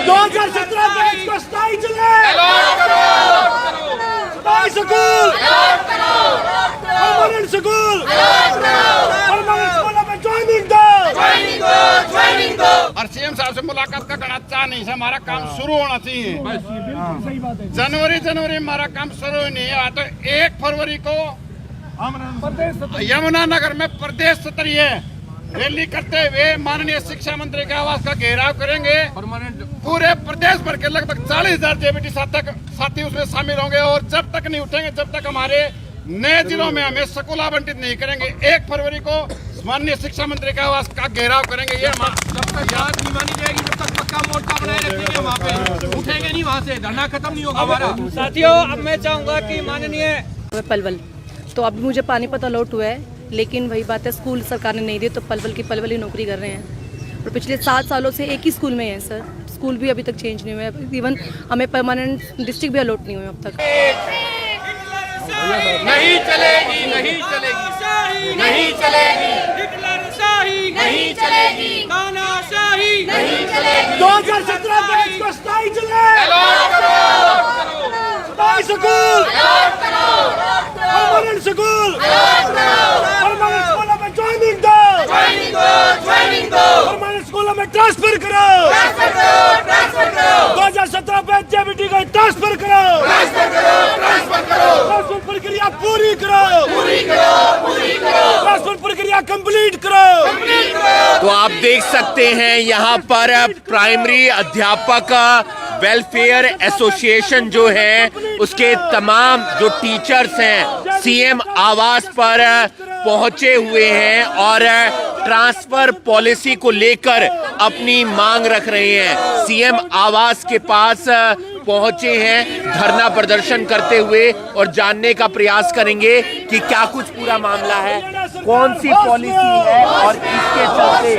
2017 batch को स्थायी चले, स्थायी स्कूल, परमानेंट स्कूल, परमानेंट स्कूलों में ज्वाइनिंग दो। और सीएम साहब से मुलाकात का करना चाह नहीं है, हमारा काम शुरू होना चाहिए। जनवरी हमारा काम शुरू ही नहीं है। तो 1 फरवरी को यमुनानगर में प्रदेश स्तरीय रैली करते हुए माननीय शिक्षा मंत्री के आवास का घेराव करेंगे। पूरे प्रदेश भर के लगभग 40,000 जेबीटी साथी उसमें शामिल होंगे और जब तक नहीं उठेंगे, जब तक हमारे नए जिलों में हमें स्कूल आवंटित नहीं करेंगे, 1 फरवरी को माननीय शिक्षा मंत्री के आवास का घेराव करेंगे। ये जब तक याद नहीं मानी जाएगी, जब तक पक्का मोर्चा बनाए रखेंगे, वहाँ पे उठेंगे नहीं, वहाँ से धरना खत्म नहीं होगा हमारा। साथियों, अब मैं चाहूंगा कि माननीय पलवल, तो अभी मुझे पानीपत अलॉट हुआ है, लेकिन वही बात है, स्कूल सरकार ने नहीं दी, तो पलवल की पलवल ही नौकरी कर रहे हैं। और पिछले 7 सालों से एक ही स्कूल में है सर, स्कूल भी अभी तक चेंज नहीं हुआ है, इवन हमें परमानेंट डिस्ट्रिक्ट भी अलॉट नहीं हुए अब तक। नहीं चलेगी, नहीं चलेगी, नहीं चलेगी, हिटलरशाही नहीं चलेगी, तानाशाही नहीं चलेगी। 2017 बैच को स्थायी चले, स्थायी स्कूल, परमानेंट स्कूल, परमानेंट स्कूलों में ज्वाइनिंग दो, परमानेंट स्कूलों में ट्रांसफर करो, 2017 बैच जेबीटी को ट्रांसफर करो, ट्रांसफर प्रक्रिया पूरी करो, ट्रांसफर प्रक्रिया कंप्लीट करो। तो आप देख सकते हैं यहाँ पर प्राइमरी अध्यापक वेलफेयर एसोसिएशन जो है, उसके तमाम जो टीचर्स हैं सीएम आवास पर पहुंचे हुए हैं और ट्रांसफर पॉलिसी को लेकर अपनी मांग रख रहे हैं। सीएम आवास के पास पहुंचे हैं धरना प्रदर्शन करते हुए और जानने का प्रयास करेंगे कि क्या कुछ पूरा मामला है, कौन सी पॉलिसी है और इसके चलते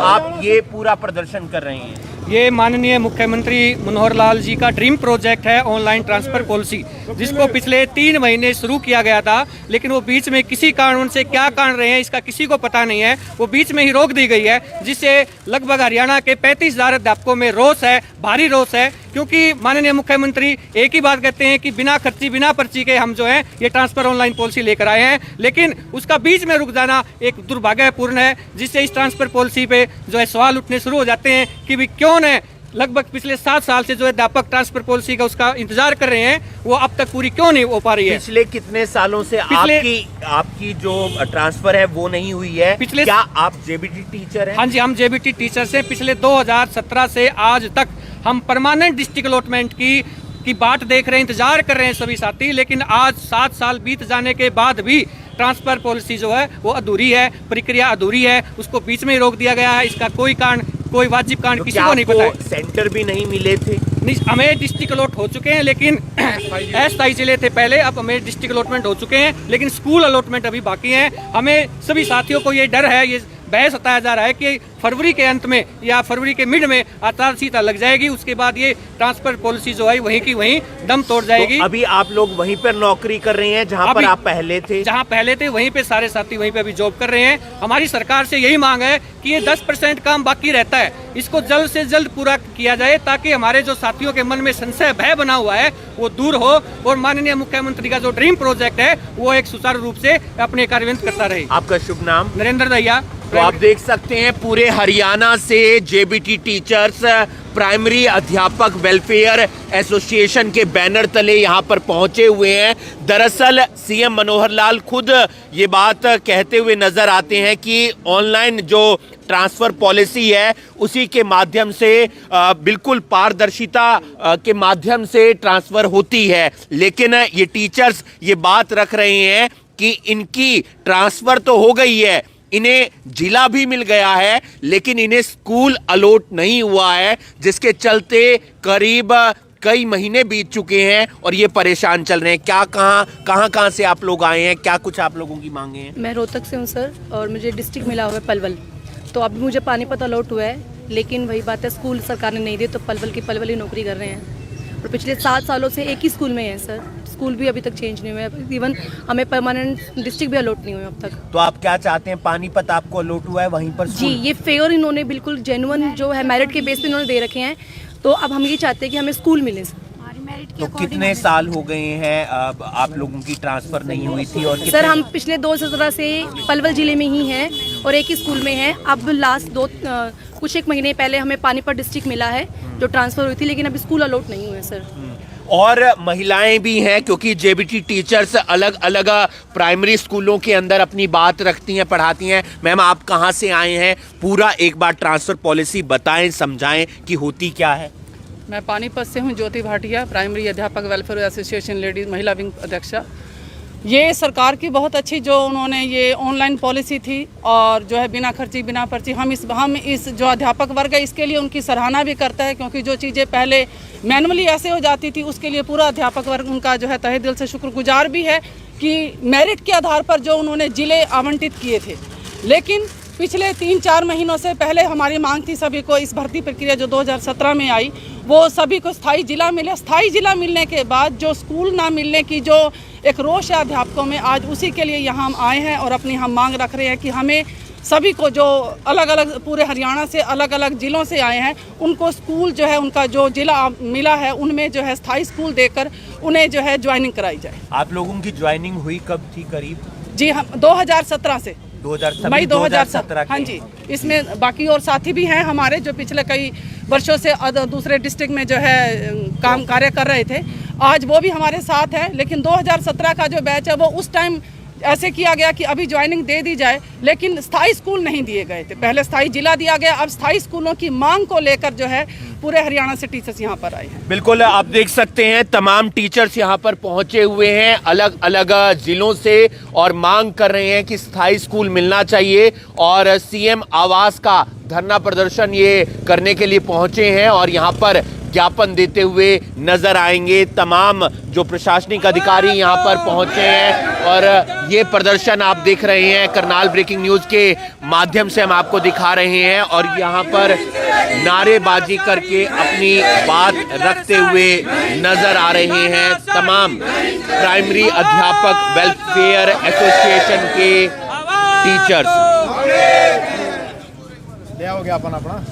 आप ये पूरा प्रदर्शन कर रहे हैं। ये माननीय मुख्यमंत्री मनोहर लाल जी का ड्रीम प्रोजेक्ट है ऑनलाइन ट्रांसफर पॉलिसी, जिसको पिछले 3 महीने शुरू किया गया था, लेकिन वो बीच में किसी कारण से क्या कारण रहे हैं इसका किसी को पता नहीं है, वो बीच में ही रोक दी गई है, जिससे लगभग हरियाणा के 35,000 अध्यापकों में रोष है, भारी रोष है। क्योंकि माननीय मुख्यमंत्री एक ही बात कहते हैं कि बिना खर्ची बिना पर्ची के हम जो है ये ट्रांसफर ऑनलाइन पॉलिसी लेकर आए हैं, लेकिन उसका बीच में रुक जाना एक दुर्भाग्यपूर्ण है, जिससे इस ट्रांसफर पॉलिसी पे जो है सवाल उठने शुरू हो जाते हैं कि भी क्यों है लगभग पिछले 7 साल से जो है अध्यापक ट्रांसफर पॉलिसी का उसका इंतजार कर रहे हैं, वो अब तक पूरी क्यों नहीं हो पा रही है। पिछले कितने सालों से आपकी जो ट्रांसफर है वो नहीं हुई है? क्या आप जेबीटी टीचर हैं? हाँ जी, हम जेबीटी टीचर्स हैं। पिछले 2017 से आज तक हम परमानेंट डिस्ट्रिक्ट अलॉटमेंट की बात देख रहे हैं, इंतजार कर रहे हैं सभी साथी, लेकिन आज 7 साल बीत जाने के बाद भी ट्रांसफर पॉलिसी जो है वो अधूरी है, प्रक्रिया अधूरी है, उसको बीच में ही रोक दिया गया है। इसका कोई कारण, कोई वाजिब कारण किसी को नहीं पता है। सेंटर भी नहीं मिले थे? नहीं, हमें डिस्ट्रिक्ट अलॉट हो चुके हैं, लेकिन अस्थायी जिले थे पहले, अब हमें डिस्ट्रिक्ट अलॉटमेंट हो चुके हैं, लेकिन स्कूल अलॉटमेंट अभी बाकी है। हमें सभी साथियों को ये डर है, ये बहस बताया जा रहा है कि फरवरी के अंत में या फरवरी के मिड में आचार संहिता लग जाएगी, उसके बाद ये ट्रांसफर पॉलिसी जो है वहीं की वहीं दम तोड़ जाएगी। तो अभी आप लोग वहीं पर नौकरी कर रहे हैं जहां पर आप पहले थे? जहां पहले थे वहीं पे सारे साथी वहीं पे अभी जॉब कर रहे हैं। हमारी सरकार से यही मांग है कि ये 10% काम बाकी रहता है, इसको जल्द से जल्द पूरा किया जाए, ताकि हमारे जो साथियों के मन में संशय भय बना हुआ है वो दूर हो और माननीय मुख्यमंत्री का जो ड्रीम प्रोजेक्ट है वो एक सुचारू रूप से अपने कार्यान्वित करता रहे। आपका शुभ नाम? नरेंद्र दैया। तो आप देख सकते हैं पूरे हरियाणा से जेबीटी टीचर्स प्राइमरी अध्यापक वेलफेयर एसोसिएशन के बैनर तले यहाँ पर पहुंचे हुए हैं। दरअसल सीएम मनोहर लाल खुद ये बात कहते हुए नजर आते हैं कि ऑनलाइन जो ट्रांसफर पॉलिसी है उसी के माध्यम से बिल्कुल पारदर्शिता के माध्यम से ट्रांसफर होती है, लेकिन ये टीचर्स ये बात रख रहे हैं कि इनकी ट्रांसफर तो हो गई है, इन्हें जिला भी मिल गया है, लेकिन इन्हें स्कूल अलॉट नहीं हुआ है, जिसके चलते करीब कई महीने बीत चुके हैं और ये परेशान चल रहे हैं। क्या कहाँ से आप लोग आए हैं, क्या कुछ आप लोगों की मांगे हैं? मैं रोहतक से हूँ सर, और मुझे डिस्ट्रिक्ट मिला हुआ है पलवल, तो अभी मुझे पानीपत अलॉट हुआ है, लेकिन वही बात है, स्कूल सरकार ने नहीं दी, तो पलवल की पलवल ही नौकरी कर रहे हैं। और पिछले 7 सालों से एक ही स्कूल में है सर, स्कूल भी अभी तक चेंज नहीं हुआ है, इवन हमें परमानेंट डिस्ट्रिक्ट भी अलॉट नहीं हुए अब तक। तो आप क्या चाहते हैं? पानीपत आपको अलॉट हुआ है, वहीं पर जी, ये फेयर इन्होंने बिल्कुल जेन्युइन जो है मेरिट के बेस पे इन्होंने दे रखे हैं, तो अब हम ये चाहते हैं कि हमें स्कूल मिले। तो कितने साल हो गए हैं अब आप लोगों की ट्रांसफर नहीं हुई थी? और सर हम पिछले 2017 से पलवल जिले में ही हैं और एक ही स्कूल में हैं। अब लास्ट कुछ एक महीने पहले हमें पानीपत डिस्ट्रिक्ट मिला है जो ट्रांसफर हुई थी, लेकिन अभी स्कूल अलॉट नहीं हुए सर। और महिलाएं भी हैं क्योंकि जेबीटी टीचर्स अलग अलग प्राइमरी स्कूलों के अंदर अपनी बात रखती हैं, पढ़ाती हैं। मैम आप कहां से आए हैं? पूरा एक बार ट्रांसफर पॉलिसी बताएं, समझाएं कि होती क्या है। मैं पानीपत से हूँ, ज्योति भाटिया, प्राइमरी अध्यापक वेलफेयर एसोसिएशन लेडीज महिला विंग अध्यक्षा। ये सरकार की बहुत अच्छी जो उन्होंने ये ऑनलाइन पॉलिसी थी और जो है बिना खर्ची बिना पर्ची, हम इस जो अध्यापक वर्ग है इसके लिए उनकी सराहना भी करता है, क्योंकि जो चीज़ें पहले मैनुअली ऐसे हो जाती थी उसके लिए पूरा अध्यापक वर्ग उनका जो है तहे दिल से शुक्रगुजार भी है कि मेरिट के आधार पर जो उन्होंने जिले आवंटित किए थे। लेकिन पिछले 3-4 महीनों से पहले हमारी मांग थी सभी को, इस भर्ती प्रक्रिया जो 2017 में आई वो सभी को स्थायी जिला मिले। स्थायी जिला मिलने के बाद जो स्कूल ना मिलने की जो एक रोष है अध्यापकों में, आज उसी के लिए यहाँ हम आए हैं और अपनी हम मांग रख रहे हैं कि हमें सभी को जो अलग अलग पूरे हरियाणा से अलग अलग ज़िलों से आए हैं उनको स्कूल जो है उनका जो जिला मिला है उनमें जो है स्थायी स्कूल देकर उन्हें जो है ज्वाइनिंग कराई जाए। आप लोगों की ज्वाइनिंग हुई कब थी करीब? जी हम 2017 से 2017 मई 2017। हाँ जी, इसमें बाकी और साथी भी हैं हमारे जो पिछले कई वर्षों से दूसरे डिस्ट्रिक्ट में जो है काम कार्य कर रहे थे, आज वो भी हमारे साथ हैं। लेकिन 2017 का जो बैच है वो उस टाइम ऐसे किया गया कि अभी ज्वाइनिंग दे दी जाए, लेकिन स्थायी स्कूल नहीं दिए गए थे। पहले स्थायी जिला दिया गया, अब स्थायी स्कूलों की मांग को लेकर जो है पूरे हरियाणा से टीचर्स यहाँ पर आए हैं। बिल्कुल, आप देख सकते हैं तमाम टीचर्स यहाँ पर पहुंचे हुए हैं अलग अलग जिलों से और मांग कर रहे हैं कि स्थायी स्कूल मिलना चाहिए और सीएम आवास का धरना प्रदर्शन ये करने के लिए पहुंचे हैं और यहाँ पर ज्ञापन देते हुए नजर आएंगे। तमाम जो प्रशासनिक अधिकारी यहाँ पर पहुंचे हैं और ये प्रदर्शन आप देख रहे हैं करनाल ब्रेकिंग न्यूज के माध्यम से हम आपको दिखा रहे हैं और यहाँ पर नारेबाजी करके अपनी बात रखते हुए नजर आ रहे हैं तमाम प्राइमरी अध्यापक वेलफेयर एसोसिएशन के टीचर्स। हो गया अपन अपना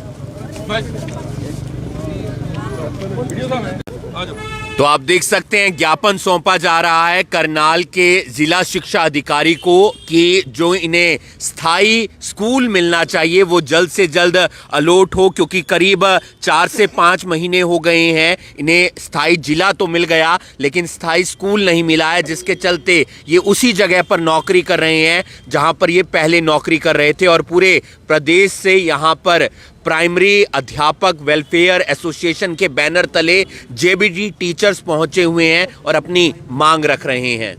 तो आप देख सकते हैं ज्ञापन सौंपा जा रहा है करनाल के जिला शिक्षा अधिकारी को कि जो इन्हें स्थायी स्कूल मिलना चाहिए वो जल्द से जल्द अलॉट हो, क्योंकि करीब 4 से 5 महीने हो गए हैं इन्हें स्थायी जिला तो मिल गया लेकिन स्थायी स्कूल नहीं मिला है, जिसके चलते ये उसी जगह पर नौकरी कर रहे हैं जहां पर ये पहले नौकरी कर रहे थे। और पूरे प्रदेश से यहाँ पर प्राइमरी अध्यापक वेलफेयर एसोसिएशन के बैनर तले जेबीटी टीचर्स पहुंचे हुए हैं और अपनी मांग रख रहे हैं।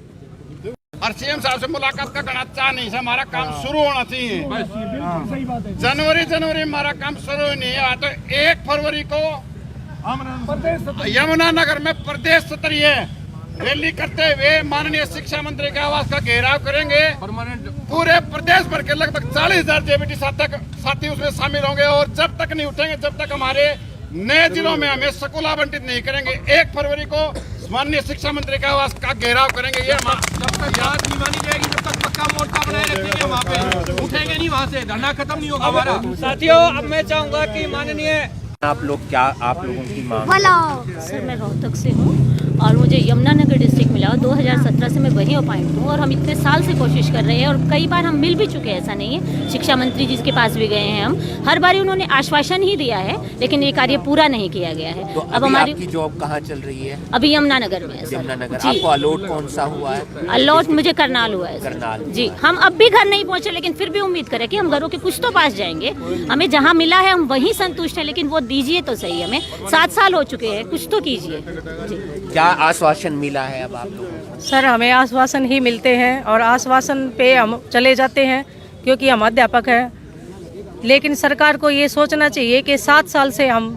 और सीएम साहब से मुलाकात का करना चाह नहीं, हमारा काम शुरू होना चाहिए। जनवरी हमारा काम शुरू नहीं है। तो 1 फरवरी को यमुनानगर में प्रदेश स्तरीय रैली करते हुए माननीय शिक्षा मंत्री के आवास का घेराव करेंगे। पूरे प्रदेश भर के लगभग 40,000 जेबीटी साथी उसमें शामिल होंगे और जब तक नहीं उठेंगे जब तक हमारे नए जिलों में हमें स्कूल आवंटित नहीं करेंगे। 1 फरवरी को माननीय शिक्षा मंत्री के आवास का घेराव करेंगे। ये जब तक याद नहीं मानी जाएगी जब तक पक्का मोर्चा बनाए रखेंगे, वहाँ पे उठेंगे नहीं, वहाँ से धरना खत्म नहीं होगा हमारा। साथियों अब मैं चाहूंगा कि माननीय आप लोगों की मांग? सर मैं रोहतक से हूँ और मुझे यमुनानगर डिस्ट्रिक्ट मिला। 2017 से मैं वहीं अपॉइंट हूँ और हम इतने साल से कोशिश कर रहे हैं और कई बार हम मिल भी चुके हैं, ऐसा नहीं है। शिक्षा मंत्री जी के पास भी गए हैं हम, हर बार उन्होंने आश्वासन ही दिया है लेकिन ये कार्य पूरा नहीं किया गया है। तो अब हमारी आपकी जॉब कहाँ चल रही है? अभी यमुनानगर में है सर। यमुनानगर। आपको अलॉट कौन सा हुआ है? अलॉट मुझे करनाल हुआ है करनाल जी। हम अब भी घर नहीं पहुँचे लेकिन फिर भी उम्मीद करें कि हम घरों के कुछ तो पास जाएंगे। हमें जहाँ मिला है हम वहीं संतुष्ट है, लेकिन वो दीजिए तो सही। हमें 7 साल हो चुके हैं, कुछ तो कीजिए। क्या आश्वासन मिला है अब आप लोगों को? सर हमें आश्वासन ही मिलते हैं और आश्वासन पे हम चले जाते हैं क्योंकि हम अध्यापक हैं। लेकिन सरकार को ये सोचना चाहिए कि 7 साल से हम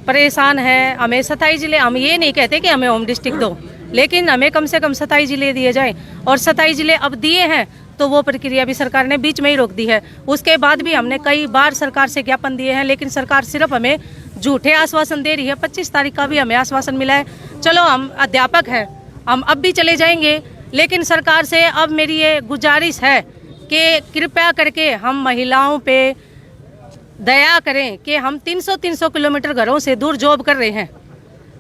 परेशान हैं। हमें 27 जिले, हम ये नहीं कहते कि हमें होम डिस्ट्रिक्ट दो, लेकिन हमें कम से कम 27 जिले दिए जाएं। और 27 जिले अब दिए हैं तो वो प्रक्रिया भी सरकार ने बीच में ही रोक दी है। उसके बाद भी हमने कई बार सरकार से ज्ञापन दिए हैं लेकिन सरकार सिर्फ हमें झूठे आश्वासन दे रही है। 25 तारीख का भी हमें आश्वासन मिला है। चलो हम अध्यापक हैं, हम अब भी चले जाएंगे, लेकिन सरकार से अब मेरी ये गुजारिश है कि कृपया करके हम महिलाओं पे दया करें कि हम 300 किलोमीटर घरों से दूर जॉब कर रहे हैं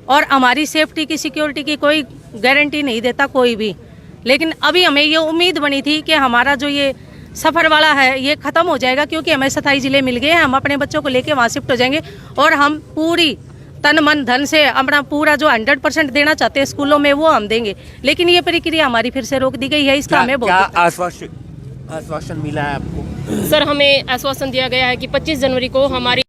और हमारी सेफ्टी की सिक्योरिटी की कोई गारंटी नहीं देता कोई भी। लेकिन अभी हमें ये उम्मीद बनी थी कि हमारा जो ये सफ़र वाला है ये ख़त्म हो जाएगा, क्योंकि हमें 27 ज़िले मिल गए हैं। हम अपने बच्चों को लेके वहाँ शिफ्ट हो जाएंगे और हम पूरी तन मन धन से अपना पूरा जो 100% देना चाहते हैं स्कूलों में वो हम देंगे। लेकिन ये प्रक्रिया हमारी फिर से रोक दी गई है। इसका हमें बहुत आश्वासन मिला है आपको? सर, हमें आश्वासन दिया गया है कि 25 जनवरी को हमारी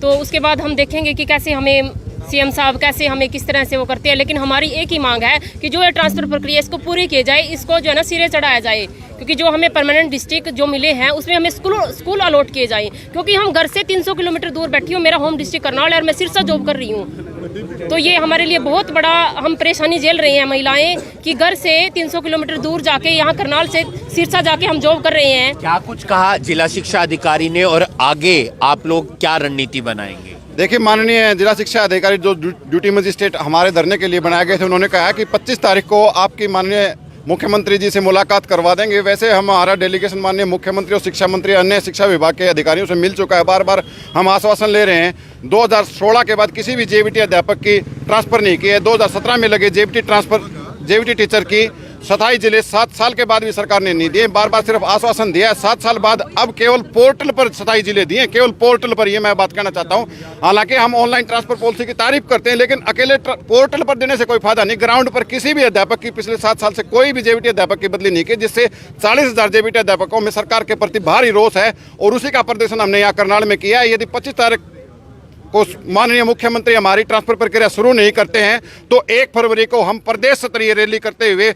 तो उसके बाद हम देखेंगे कि कैसे हमें सीएम साहब कैसे हमें किस तरह से वो करते हैं। लेकिन हमारी एक ही मांग है कि जो ये ट्रांसफर प्रक्रिया इसको पूरी की जाए, इसको जो है ना सिरे चढ़ाया जाए, क्योंकि जो हमें परमानेंट डिस्ट्रिक्ट जो मिले हैं उसमें हमें स्कूल अलॉट किए जाएं। क्योंकि हम घर से 300 किलोमीटर दूर बैठी हूँ, मेरा होम डिस्ट्रिक्ट करनाल है और मैं सिरसा जॉब कर रही हूँ। तो ये हमारे लिए बहुत बड़ा हम परेशानी झेल रही हैं महिलाएं कि घर से 300 किलोमीटर दूर जाके यहाँ करनाल से सिरसा जाके हम जॉब कर रहे हैं। क्या कुछ कहा जिला शिक्षा अधिकारी ने और आगे आप लोग क्या रणनीति बनाएंगे? देखिए, माननीय जिला शिक्षा अधिकारी जो ड्यूटी मजिस्ट्रेट हमारे धरने के लिए बनाए गए थे, उन्होंने कहा कि 25 तारीख को आपकी माननीय मुख्यमंत्री जी से मुलाकात करवा देंगे। वैसे हमारा डेलीगेशन माननीय मुख्यमंत्री और शिक्षा मंत्री अन्य शिक्षा विभाग के अधिकारियों से मिल चुका है। बार बार हम आश्वासन ले रहे हैं। 2016 के बाद किसी भी जेबीटी अध्यापक की ट्रांसफ़र नहीं की है। 2017 में लगे जेबीटी टीचर की 27 जिले 7 साल के बाद भी सरकार ने नहीं दिए। बार बार सिर्फ आश्वासन दिया है। 7 साल बाद अब केवल पोर्टल पर 27 जिले दिए, केवल पोर्टल पर। ये मैं बात कहना चाहता हूँ। हालांकि हम ऑनलाइन ट्रांसफर पॉलिसी की तारीफ करते हैं, लेकिन अकेले पोर्टल पर देने से कोई फायदा नहीं। ग्राउंड पर किसी भी अध्यापक की पिछले 7 साल से कोई भी जेबीटी अध्यापक की बदली नहीं की, जिससे 40,000 जेबीटी अध्यापकों में सरकार के प्रति भारी रोष है और उसी का प्रदर्शन हमने यहाँ करनाल में किया है। यदि 25 तारीख को माननीय मुख्यमंत्री हमारी ट्रांसफर प्रक्रिया शुरू नहीं करते हैं तो 1 फरवरी को हम प्रदेश स्तरीय रैली करते हुए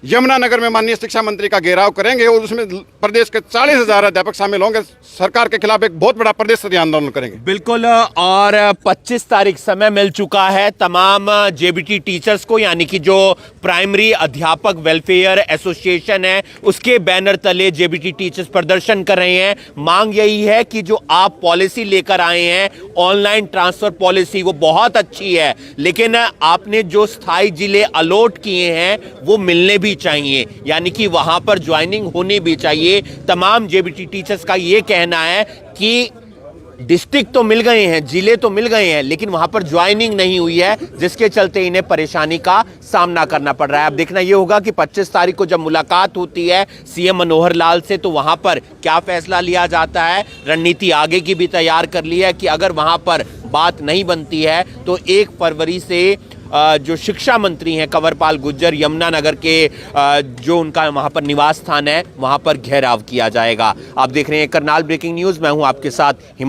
यमुनानगर में माननीय शिक्षा मंत्री का घेराव करेंगे और उसमें प्रदेश के 40,000 अध्यापक शामिल होंगे। सरकार के खिलाफ एक बहुत बड़ा प्रदेश स्तरीय आंदोलन करेंगे। बिल्कुल। और 25 तारीख समय मिल चुका है तमाम जेबीटी टीचर्स को, यानी कि जो प्राइमरी अध्यापक वेलफेयर एसोसिएशन है उसके बैनर तले जेबीटी टीचर्स प्रदर्शन कर रहे हैं। मांग यही है कि जो आप पॉलिसी लेकर आए हैं ऑनलाइन ट्रांसफर पॉलिसी, वो बहुत अच्छी है, लेकिन आपने जो स्थायी जिले अलॉट किए हैं वो मिलने भी चाहिए, यानी कि वहां पर ज्वाइनिंग होनी भी चाहिए। तमाम जेबीटी टीचर्स का यह कहना है कि डिस्ट्रिक्ट तो मिल गए हैं, जिले तो मिल गए हैं, लेकिन वहां पर ज्वाइनिंग नहीं हुई है, जिसके चलते इन्हें परेशानी का सामना करना पड़ रहा है। अब देखना यह होगा कि 25 तारीख को जब मुलाकात होती है सीएम मनोहर लाल से, तो वहां पर क्या फैसला लिया जाता है। रणनीति आगे की भी तैयार कर ली है कि अगर वहां पर बात नहीं बनती है तो 1 फरवरी से जो शिक्षा मंत्री हैं कंवरपाल गुर्जर, यमुनानगर के जो उनका वहां पर निवास स्थान है वहां पर घेराव किया जाएगा। आप देख रहे हैं करनाल ब्रेकिंग न्यूज, मैं हूं आपके साथ हिमा।